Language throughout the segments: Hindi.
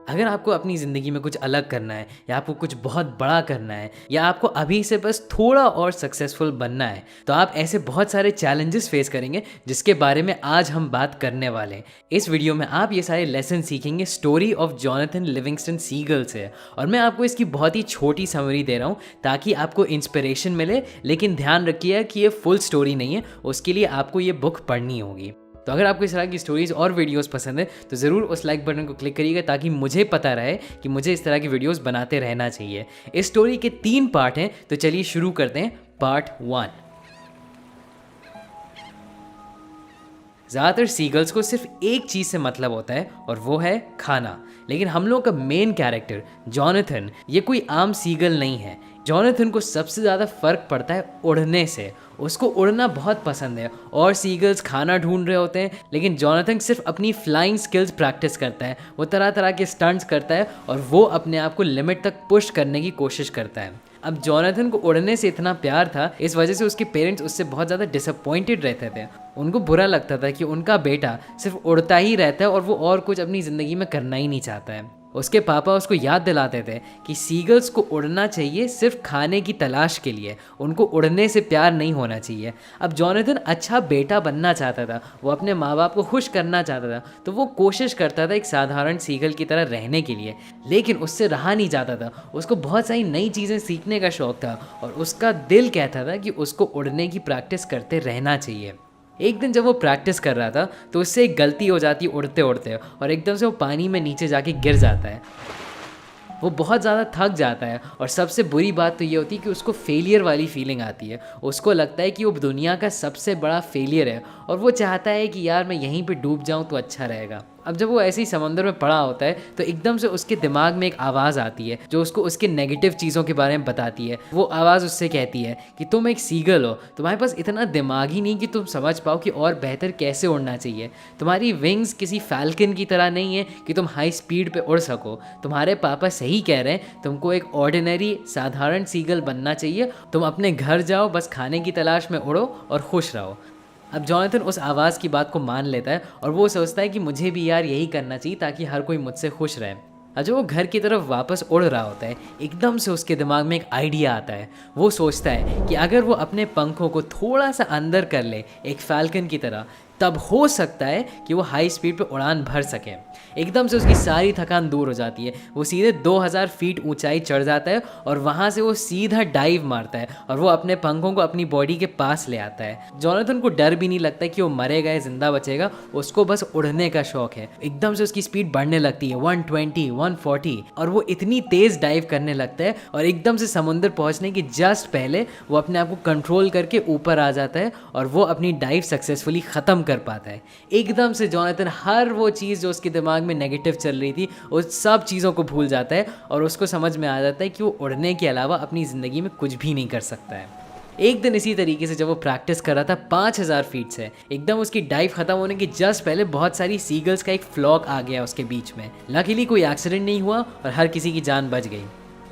अगर आपको अपनी ज़िंदगी में कुछ अलग करना है या आपको कुछ बहुत बड़ा करना है या आपको अभी से बस थोड़ा और सक्सेसफुल बनना है तो आप ऐसे बहुत सारे चैलेंजेस फेस करेंगे जिसके बारे में आज हम बात करने वाले हैं। इस वीडियो में आप ये सारे लेसन सीखेंगे story of Jonathan Livingston Seagull से, और मैं आपको इसकी बहुत ही छोटी समरी दे रहा हूँ ताकि आपको इंस्पिरेशन मिले। लेकिन ध्यान रखिए कि ये फुल स्टोरी नहीं है, उसके लिए आपको ये बुक पढ़नी होगी। तो अगर आपको इस तरह की स्टोरीज़ और वीडियोस पसंद है तो ज़रूर उस लाइक बटन को क्लिक करिएगा ताकि मुझे पता रहे कि मुझे इस तरह की वीडियोस बनाते रहना चाहिए। इस स्टोरी के 3 पार्ट हैं, तो चलिए शुरू करते हैं। पार्ट 1। ज़्यादातर सीगल्स को सिर्फ एक चीज़ से मतलब होता है और वो है खाना। लेकिन हम लोग का मेन कैरेक्टर जॉनथन ये कोई आम सीगल नहीं है। जॉनथन को सबसे ज़्यादा फ़र्क पड़ता है उड़ने से। उसको उड़ना बहुत पसंद है और सीगल्स खाना ढूंढ रहे होते हैं, लेकिन जॉनथन सिर्फ अपनी फ्लाइंग स्किल्स प्रैक्टिस करता है। वो तरह तरह के स्टंट्स करता है और वो अपने आप को लिमिट तक पुश करने की कोशिश करता है। अब जॉनथन को उड़ने से इतना प्यार था, इस वजह से उसके पेरेंट्स उससे बहुत ज़्यादा डिसअपॉइंटेड रहते थे। उनको बुरा लगता था कि उनका बेटा सिर्फ उड़ता ही रहता है और वो और कुछ अपनी ज़िंदगी में करना ही नहीं चाहता है। उसके पापा उसको याद दिलाते थे कि सीगल्स को उड़ना चाहिए सिर्फ खाने की तलाश के लिए, उनको उड़ने से प्यार नहीं होना चाहिए। अब जॉनथन अच्छा बेटा बनना चाहता था, वो अपने माँ बाप को खुश करना चाहता था, तो वो कोशिश करता था एक साधारण सीगल की तरह रहने के लिए, लेकिन उससे रहा नहीं जाता था। उसको बहुत सारी नई चीज़ें सीखने का शौक़ था और उसका दिल कहता था कि उसको उड़ने की प्रैक्टिस करते रहना चाहिए। एक दिन जब वो प्रैक्टिस कर रहा था तो उससे एक गलती हो जाती है उड़ते उड़ते, और एकदम से वो पानी में नीचे जाके गिर जाता है। वो बहुत ज़्यादा थक जाता है और सबसे बुरी बात तो ये होती है कि उसको फेलियर वाली फीलिंग आती है। उसको लगता है कि वो दुनिया का सबसे बड़ा फेलियर है और वो चाहता है कि यार मैं यहीं पे डूब जाऊँ तो अच्छा रहेगा। अब जब वो ऐसे ही समंदर में पड़ा होता है तो एकदम से उसके दिमाग में एक आवाज़ आती है जो उसको उसके नेगेटिव चीज़ों के बारे में बताती है। वो आवाज़ उससे कहती है कि तुम एक सीगल हो, तुम्हारे पास इतना दिमाग ही नहीं कि तुम समझ पाओ कि और बेहतर कैसे उड़ना चाहिए। तुम्हारी विंग्स किसी फैल्कन की तरह नहीं है कि तुम हाई स्पीड पे उड़ सको। तुम्हारे पापा सही कह रहे हैं, तुमको एक ऑर्डिनरी साधारण सीगल बनना चाहिए। तुम अपने घर जाओ, बस खाने की तलाश में उड़ो और खुश रहो। अब जॉनथन उस आवाज़ की बात को मान लेता है और वो सोचता है कि मुझे भी यार यही करना चाहिए ताकि हर कोई मुझसे खुश रहे। अब जब वो घर की तरफ वापस उड़ रहा होता है, एकदम से उसके दिमाग में एक आइडिया आता है। वो सोचता है कि अगर वो अपने पंखों को थोड़ा सा अंदर कर ले एक फैल्कन की तरह, तब हो सकता है कि वो हाई स्पीड पे उड़ान भर सके। एकदम से उसकी सारी थकान दूर हो जाती है। वो सीधे 2000 फीट ऊंचाई चढ़ जाता है और वहाँ से वो सीधा डाइव मारता है और वो अपने पंखों को अपनी बॉडी के पास ले आता है। जॉनथन को डर भी नहीं लगता कि वो मरेगा या जिंदा बचेगा, उसको बस उड़ने का शौक है। एकदम से उसकी स्पीड बढ़ने लगती है 120, 140 और वो इतनी तेज़ डाइव करने लगता है और एकदम से समुंदर पहुँचने के जस्ट पहले वो अपने आप को कंट्रोल करके ऊपर आ जाता है और वो अपनी डाइव सक्सेसफुली ख़त्म कर पाता है। एकदम से जॉनथन हर वो चीज़ जो उसके दिमाग में नेगेटिव चल रही थी उस सब चीज़ों को भूल जाता है और उसको समझ में आ जाता है कि वो उड़ने के अलावा अपनी ज़िंदगी में कुछ भी नहीं कर सकता है। एक दिन इसी तरीके से जब वो प्रैक्टिस कर रहा था 5000 फीट से, एकदम उसकी डाइव खत्म होने के जस्ट पहले बहुत सारी सीगल्स का एक फ्लॉक आ गया उसके बीच में। लकीली कोई एक्सीडेंट नहीं हुआ और हर किसी की जान बच गई।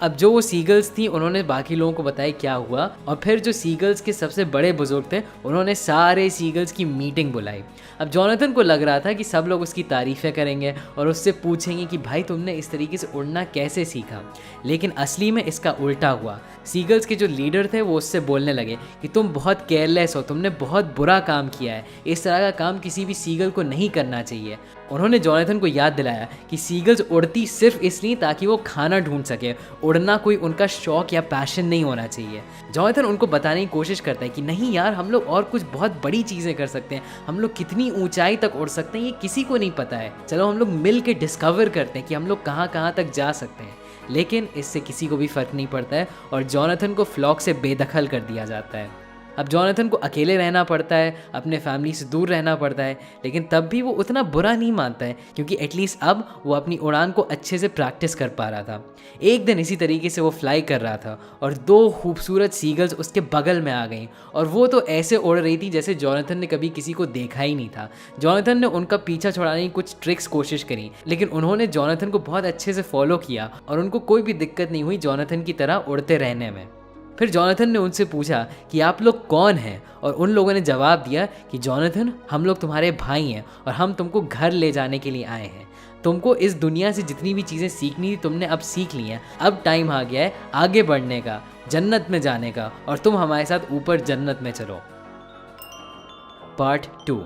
अब जो वो सीगल्स थी उन्होंने बाकी लोगों को बताया क्या हुआ, और फिर जो सीगल्स के सबसे बड़े बुजुर्ग थे उन्होंने सारे सीगल्स की मीटिंग बुलाई। अब जॉनथन को लग रहा था कि सब लोग उसकी तारीफ़ें करेंगे और उससे पूछेंगे कि भाई तुमने इस तरीके से उड़ना कैसे सीखा, लेकिन असली में इसका उल्टा हुआ। सीगल्स के जो लीडर थे वो उससे बोलने लगे कि तुम बहुत केयरलेस हो, तुमने बहुत बुरा काम किया है, इस तरह का काम किसी भी सीगल को नहीं करना चाहिए। उन्होंने जॉनथन को याद दिलाया कि सीगल्स उड़ती सिर्फ इसलिए ताकि वो खाना ढूंढ सके, उड़ना कोई उनका शौक या पैशन नहीं होना चाहिए। जॉनथन उनको बताने की कोशिश करता है कि नहीं यार, हम लोग और कुछ बहुत बड़ी चीज़ें कर सकते हैं, हम लोग कितनी ऊंचाई तक उड़ सकते हैं ये किसी को नहीं पता है। चलो हम लोग मिल के डिस्कवर करते हैं कि हम लोग कहाँ कहाँ तक जा सकते हैं। लेकिन इससे किसी को भी फ़र्क नहीं पड़ता है और जॉनथन को फ्लॉक से बेदखल कर दिया जाता है। अब जॉनथन को अकेले रहना पड़ता है, अपने फैमिली से दूर रहना पड़ता है, लेकिन तब भी वो उतना बुरा नहीं मानता है क्योंकि एटलीस्ट अब वो अपनी उड़ान को अच्छे से प्रैक्टिस कर पा रहा था। एक दिन इसी तरीके से वो फ्लाई कर रहा था और 2 खूबसूरत सीगल्स उसके बगल में आ गईं और वो तो ऐसे उड़ रही थी जैसे जॉनथन ने कभी किसी को देखा ही नहीं था। जॉनथन ने उनका पीछा छुड़ाने की कुछ ट्रिक्स कोशिश करी, लेकिन उन्होंने जॉनथन को बहुत अच्छे से फॉलो किया और उनको कोई भी दिक्कत नहीं हुई जॉनथन की तरह उड़ते रहने में। फिर जॉनथन ने उनसे पूछा कि आप लोग कौन हैं, और उन लोगों ने जवाब दिया कि जॉनथन, हम लोग तुम्हारे भाई हैं और हम तुमको घर ले जाने के लिए आए हैं। तुमको इस दुनिया से जितनी भी चीज़ें सीखनी थी तुमने अब सीख ली हैं। अब टाइम आ गया है आगे बढ़ने का, जन्नत में जाने का, और तुम हमारे साथ ऊपर जन्नत में चलो। पार्ट 2।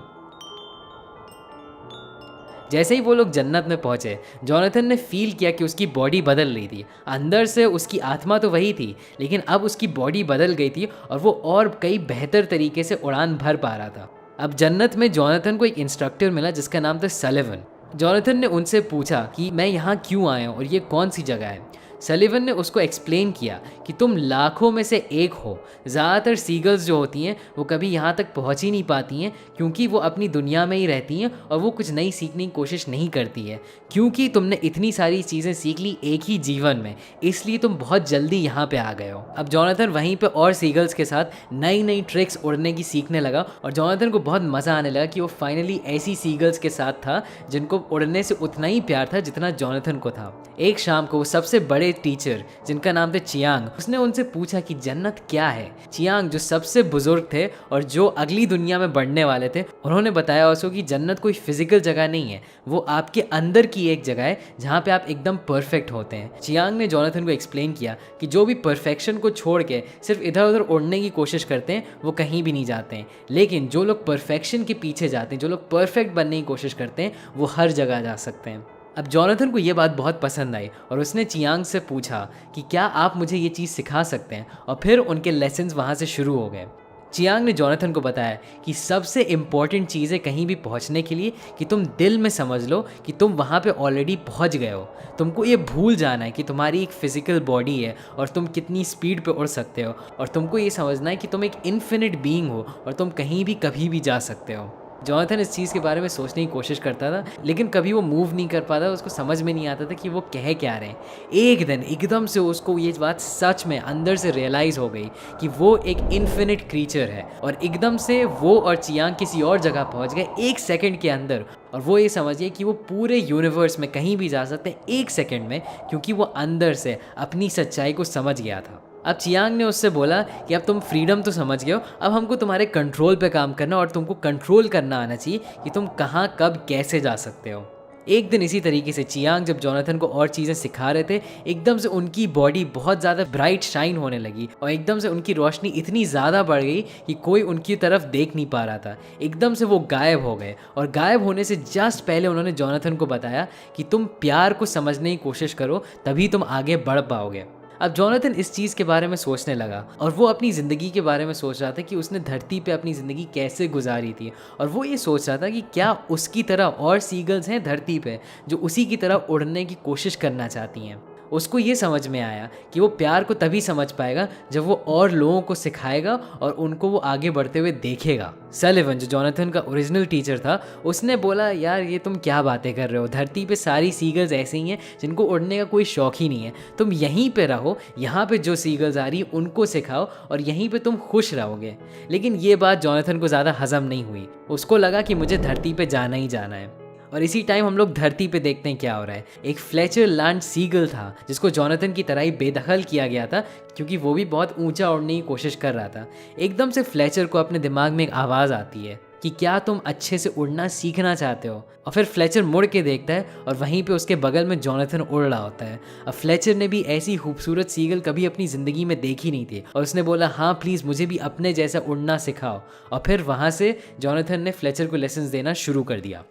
जैसे ही वो लोग जन्नत में पहुंचे, जॉनथन ने फील किया कि उसकी बॉडी बदल रही थी। अंदर से उसकी आत्मा तो वही थी, लेकिन अब उसकी बॉडी बदल गई थी और वो और कई बेहतर तरीके से उड़ान भर पा रहा था। अब जन्नत में जॉनथन को एक इंस्ट्रक्टर मिला जिसका नाम था सलिवन। जॉनथन ने उनसे पूछा कि मैं यहाँ क्यों आया हूँ और ये कौन सी जगह है। सलिवन ने उसको एक्सप्लेन किया कि तुम लाखों में से एक हो। ज़्यादातर सीगल्स जो होती हैं वो कभी यहाँ तक पहुँच ही नहीं पाती हैं, क्योंकि वो अपनी दुनिया में ही रहती हैं और वो कुछ नई सीखने की कोशिश नहीं करती है। क्योंकि तुमने इतनी सारी चीज़ें सीख ली एक ही जीवन में, इसलिए तुम बहुत जल्दी यहाँ पे आ गए हो। अब जॉनथन वहीं पे और सीगल्स के साथ नई नई ट्रिक्स उड़ने की सीखने लगा और जॉनथन को बहुत मज़ा आने लगा कि वो फाइनली ऐसी सीगल्स के साथ था जिनको उड़ने से उतना ही प्यार था जितना जॉनथन को था। एक शाम को वो सबसे बड़े टीचर जिनका नाम था चियांग, उसने उनसे पूछा कि जन्नत क्या है। चियांग जो सबसे बुजुर्ग थे और जो अगली दुनिया में बढ़ने वाले थे, उन्होंने बताया उसको कि जन्नत कोई फिजिकल जगह नहीं है, वो आपके अंदर की एक जगह है जहाँ पे आप एकदम परफेक्ट होते हैं। चियांग ने जॉनथन को एक्सप्लेन किया कि जो भी परफेक्शन को छोड़ के सिर्फ इधर उधर उड़ने की कोशिश करते हैं वो कहीं भी नहीं जाते हैं, लेकिन जो लोग परफेक्शन के पीछे जाते हैं, जो लोग परफेक्ट बनने की कोशिश करते हैं, वो हर जगह जा सकते हैं। अब जॉनथन को ये बात बहुत पसंद आई और उसने चियांग से पूछा कि क्या आप मुझे ये चीज़ सिखा सकते हैं, और फिर उनके लेसन्स वहाँ से शुरू हो गए। चियांग ने जॉनथन को बताया कि सबसे इम्पॉर्टेंट चीज़ है कहीं भी पहुंचने के लिए कि तुम दिल में समझ लो कि तुम वहाँ पे ऑलरेडी पहुंच गए हो। तुमको ये भूल जाना है कि तुम्हारी एक फिजिकल बॉडी है और तुम कितनी स्पीड पे उड़ सकते हो, और तुमको ये समझना है कि तुम एक इन्फिनिट बीइंग हो और तुम कहीं भी कभी भी जा सकते हो। जॉनथन इस चीज़ के बारे में सोचने की कोशिश करता था, लेकिन कभी वो मूव नहीं कर पाता, उसको समझ में नहीं आता था कि वो कह क्या रहे हैं। एक दिन एकदम से उसको ये बात सच में अंदर से रियलाइज़ हो गई कि वो एक इन्फिनिट क्रीचर है, और एकदम से वो और चियांग किसी और जगह पहुंच गए 1 सेकंड के अंदर, और वो ये समझिए कि वो पूरे यूनिवर्स में कहीं भी जा सकते हैं 1 सेकंड में, क्योंकि वो अंदर से अपनी सच्चाई को समझ गया था। अब चियांग ने उससे बोला कि अब तुम फ्रीडम तो समझ गए हो, अब हमको तुम्हारे कंट्रोल पे काम करना और तुमको कंट्रोल करना आना चाहिए कि तुम कहाँ कब कैसे जा सकते हो। एक दिन इसी तरीके से चियांग जब जॉनथन को और चीज़ें सिखा रहे थे, एकदम से उनकी बॉडी बहुत ज़्यादा ब्राइट शाइन होने लगी और एकदम से उनकी रोशनी इतनी ज़्यादा बढ़ गई कि कोई उनकी तरफ देख नहीं पा रहा था। एकदम से वो गायब हो गए, और गायब होने से जस्ट पहले उन्होंने जॉनथन को बताया कि तुम प्यार को समझने की कोशिश करो, तभी तुम आगे बढ़ पाओगे। अब जॉनथन इस चीज़ के बारे में सोचने लगा और वो अपनी ज़िंदगी के बारे में सोच रहा था कि उसने धरती पे अपनी ज़िंदगी कैसे गुजारी थी, और वो ये सोच रहा था कि क्या उसकी तरह और सीगल्स हैं धरती पे जो उसी की तरह उड़ने की कोशिश करना चाहती हैं। उसको ये समझ में आया कि वो प्यार को तभी समझ पाएगा जब वो और लोगों को सिखाएगा और उनको वो आगे बढ़ते हुए देखेगा। सलिवन जो जॉनथन का ओरिजिनल टीचर था, उसने बोला यार ये तुम क्या बातें कर रहे हो, धरती पे सारी सीगल्स ऐसे ही हैं जिनको उड़ने का कोई शौक ही नहीं है, तुम यहीं पे रहो, यहाँ पे जो सीगल्स आ रही उनको सिखाओ और यहीं पे तुम खुश रहोगे। लेकिन ये बात जॉनथन को ज़्यादा हजम नहीं हुई, उसको लगा कि मुझे धरती पे जाना ही जाना है। और इसी टाइम हम लोग धरती पे देखते हैं क्या हो रहा है। एक फ्लेचर लैंड सीगल था जिसको जॉनथन की तरह ही बेदखल किया गया था, क्योंकि वो भी बहुत ऊंचा उड़ने की कोशिश कर रहा था। एकदम से फ्लेचर को अपने दिमाग में एक आवाज़ आती है कि क्या तुम अच्छे से उड़ना सीखना चाहते हो। और फिर फ्लेचर मुड़ के देखता है और वहीं पे उसके बगल में जॉनथन उड़ रहा होता है। अब फ्लेचर ने भी ऐसी खूबसूरत सीगल कभी अपनी ज़िंदगी में देखी नहीं थी, और उसने बोला हाँ प्लीज़ मुझे भी अपने जैसा उड़ना सिखाओ। और फिर वहाँ से जॉनथन ने फ्लेचर को लेसन देना शुरू कर दिया।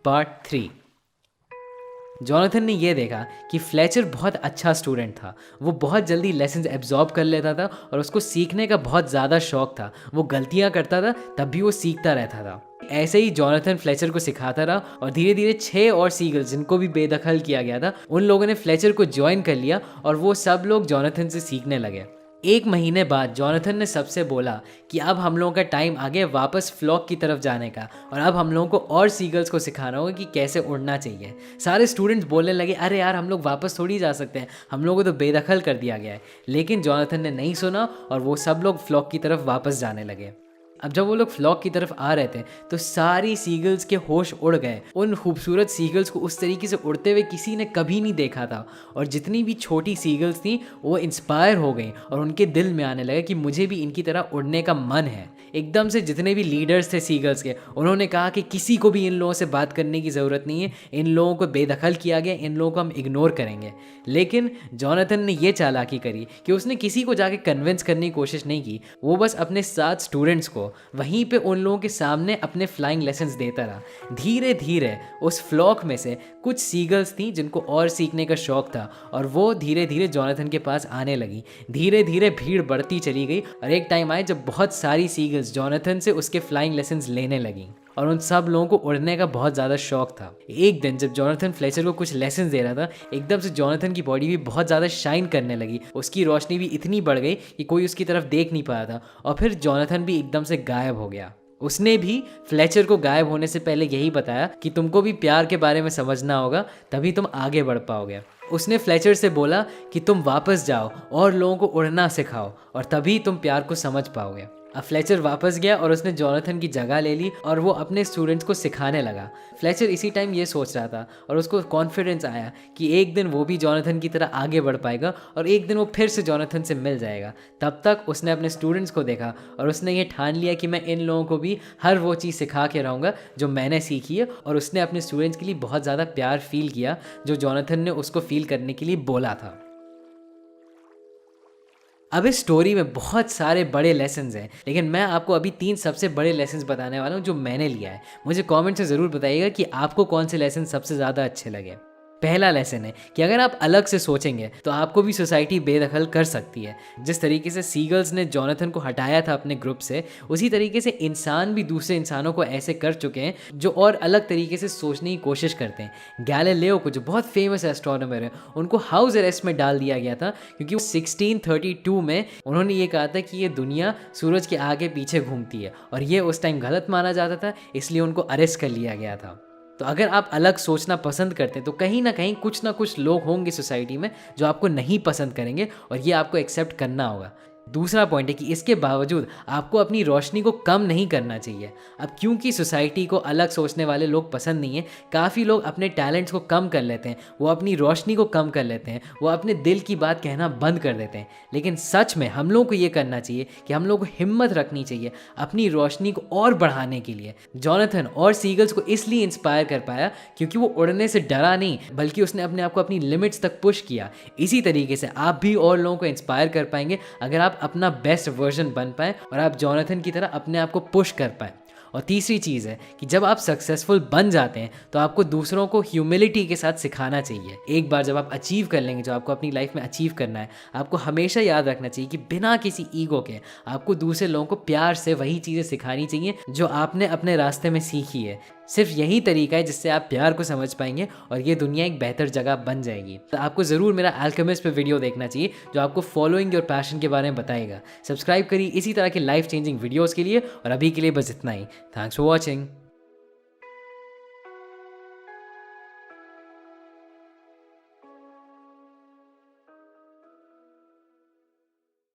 पार्ट 3। जॉनथन ने यह देखा कि फ्लेचर बहुत अच्छा स्टूडेंट था। वो बहुत जल्दी लेसन्स एब्जॉर्ब कर लेता था और उसको सीखने का बहुत ज़्यादा शौक था। वो गलतियां करता था तब भी वो सीखता रहता था। ऐसे ही जॉनथन फ्लेचर को सिखाता रहा और धीरे धीरे 6 और सीगल्स जिनको भी बेदखल किया गया था, उन लोगों ने फ्लेचर को ज्वाइन कर लिया और वो सब लोग जॉनथन से सीखने लगे। 1 महीने बाद जॉनथन ने सबसे बोला कि अब हम लोगों का टाइम आ गया वापस फ्लॉक की तरफ जाने का, और अब हम लोगों को और सीगल्स को सिखाना होगा कि कैसे उड़ना चाहिए। सारे स्टूडेंट्स बोलने लगे अरे यार हम लोग वापस थोड़ी जा सकते हैं, हम लोगों को तो बेदखल कर दिया गया है। लेकिन जॉनथन ने नहीं सुना और वो सब लोग फ्लॉक की तरफ वापस जाने लगे। अब जब वो लोग फ्लॉक की तरफ आ रहे थे तो सारी सीगल्स के होश उड़ गए। उन खूबसूरत सीगल्स को उस तरीके से उड़ते हुए किसी ने कभी नहीं देखा था, और जितनी भी छोटी सीगल्स थी वो इंस्पायर हो गई और उनके दिल में आने लगा कि मुझे भी इनकी तरह उड़ने का मन है। एकदम से जितने भी लीडर्स थे सीगल्स के, उन्होंने कहा कि किसी को भी इन लोगों से बात करने की ज़रूरत नहीं है, इन लोगों को बेदखल किया गया, इन लोगों को हम इग्नोर करेंगे। लेकिन जॉनथन ने ये चालाकी करी कि उसने किसी को जाके कन्विंस करने की कोशिश नहीं की। वो बस अपने 7 स्टूडेंट्स को वहीं पे उन लोगों के सामने अपने फ्लाइंग लेसन्स देता रहा। धीरे धीरे उस फ्लॉक में से कुछ सीगल्स थी जिनको और सीखने का शौक था, और वो धीरे धीरे जॉनथन के पास आने लगी। धीरे धीरे भीड़ बढ़ती चली गई और एक टाइम आए जब बहुत सारी सीगल्स जॉनथन से उसके फ्लाइंग लेसन्स लेने लगी, और उन सब लोगों को उड़ने का बहुत ज़्यादा शौक था। एक दिन जब जॉनथन फ्लेचर को कुछ लेसन दे रहा था, एकदम से जॉनथन की बॉडी भी बहुत ज़्यादा शाइन करने लगी। उसकी रोशनी भी इतनी बढ़ गई कि कोई उसकी तरफ देख नहीं पा रहा था, और फिर जॉनथन भी एकदम से गायब हो गया। उसने भी फ्लेचर को गायब होने से पहले यही बताया कि तुमको भी प्यार के बारे में समझना होगा, तभी तुम आगे बढ़ पाओगे। उसने फ्लेचर से बोला कि तुम वापस जाओ और लोगों को उड़ना सिखाओ, और तभी तुम प्यार को समझ पाओगे। अब फ्लेचर वापस गया और उसने जॉनथन की जगह ले ली और वो अपने स्टूडेंट्स को सिखाने लगा। फ्लेचर इसी टाइम ये सोच रहा था और उसको कॉन्फिडेंस आया कि एक दिन वो भी जॉनथन की तरह आगे बढ़ पाएगा और एक दिन वो फिर से जॉनथन से मिल जाएगा। तब तक उसने अपने स्टूडेंट्स को देखा और उसने ये ठान लिया कि मैं इन लोगों को भी हर वो चीज़ सिखा के रहूँगा जो मैंने सीखी है, और उसने अपने स्टूडेंट्स के लिए बहुत ज़्यादा प्यार फील किया जो जॉनथन ने उसको फील करने के लिए बोला था। अब इस स्टोरी में बहुत सारे बड़े लेसन्स हैं, लेकिन मैं आपको अभी 3 सबसे बड़े लेसन्स बताने वाला हूँ जो मैंने लिया है। मुझे कमेंट से ज़रूर बताइएगा कि आपको कौन से लेसन सबसे ज़्यादा अच्छे लगे। पहला लेसन है कि अगर आप अलग से सोचेंगे तो आपको भी सोसाइटी बेदखल कर सकती है। जिस तरीके से सीगल्स ने जॉनथन को हटाया था अपने ग्रुप से, उसी तरीके से इंसान भी दूसरे इंसानों को ऐसे कर चुके हैं जो और अलग तरीके से सोचने की कोशिश करते हैं। गैलीलियो को, जो बहुत फेमस एस्ट्रोनॉमर है, उनको हाउस अरेस्ट में डाल दिया गया था क्योंकि 1632 में उन्होंने ये कहा था कि ये दुनिया सूरज के आगे पीछे घूमती है, और ये उस टाइम गलत माना जाता था, इसलिए उनको अरेस्ट कर लिया गया था। तो अगर आप अलग सोचना पसंद करते हैं तो कहीं ना कुछ लोग होंगे सोसाइटी में जो आपको नहीं पसंद करेंगे, और ये आपको एक्सेप्ट करना होगा। दूसरा पॉइंट है कि इसके बावजूद आपको अपनी रोशनी को कम नहीं करना चाहिए। अब क्योंकि सोसाइटी को अलग सोचने वाले लोग पसंद नहीं है, काफ़ी लोग अपने टैलेंट्स को कम कर लेते हैं, वो अपनी रोशनी को कम कर लेते हैं, वो अपने दिल की बात कहना बंद कर देते हैं। लेकिन सच में हम लोग को ये करना चाहिए कि हम लोग को हिम्मत रखनी चाहिए अपनी रोशनी को और बढ़ाने के लिए। जॉनथन और सीगल्स को इसलिए इंस्पायर कर पाया क्योंकि वो उड़ने से डरा नहीं, बल्कि उसने अपने आप को अपनी लिमिट्स तक पुश किया। इसी तरीके से आप भी और लोगों को इंस्पायर कर पाएंगे अगर आप अपना बेस्ट वर्जन बन पाए और आप जॉनथन की तरह अपने आप को पुश कर पाए। और तीसरी चीज़ है कि जब आप सक्सेसफुल बन जाते हैं तो आपको दूसरों को ह्यूमिलिटी के साथ सिखाना चाहिए। एक बार जब आप अचीव कर लेंगे जो आपको अपनी लाइफ में अचीव करना है, आपको हमेशा याद रखना चाहिए कि बिना किसी ईगो के आपको दूसरे लोगों को प्यार से वही चीज़ें सिखानी चाहिए जो आपने अपने रास्ते में सीखी है। सिर्फ यही तरीका है जिससे आप प्यार को समझ पाएंगे और ये दुनिया एक बेहतर जगह बन जाएगी। तो आपको ज़रूर मेरा अल्केमिस्ट पे वीडियो देखना चाहिए जो आपको फॉलोइंग योर पैशन के बारे में बताएगा। सब्सक्राइब करिए इसी तरह के लाइफ चेंजिंग वीडियोज़ के लिए, और अभी के लिए बस इतना ही। Thanks for watching.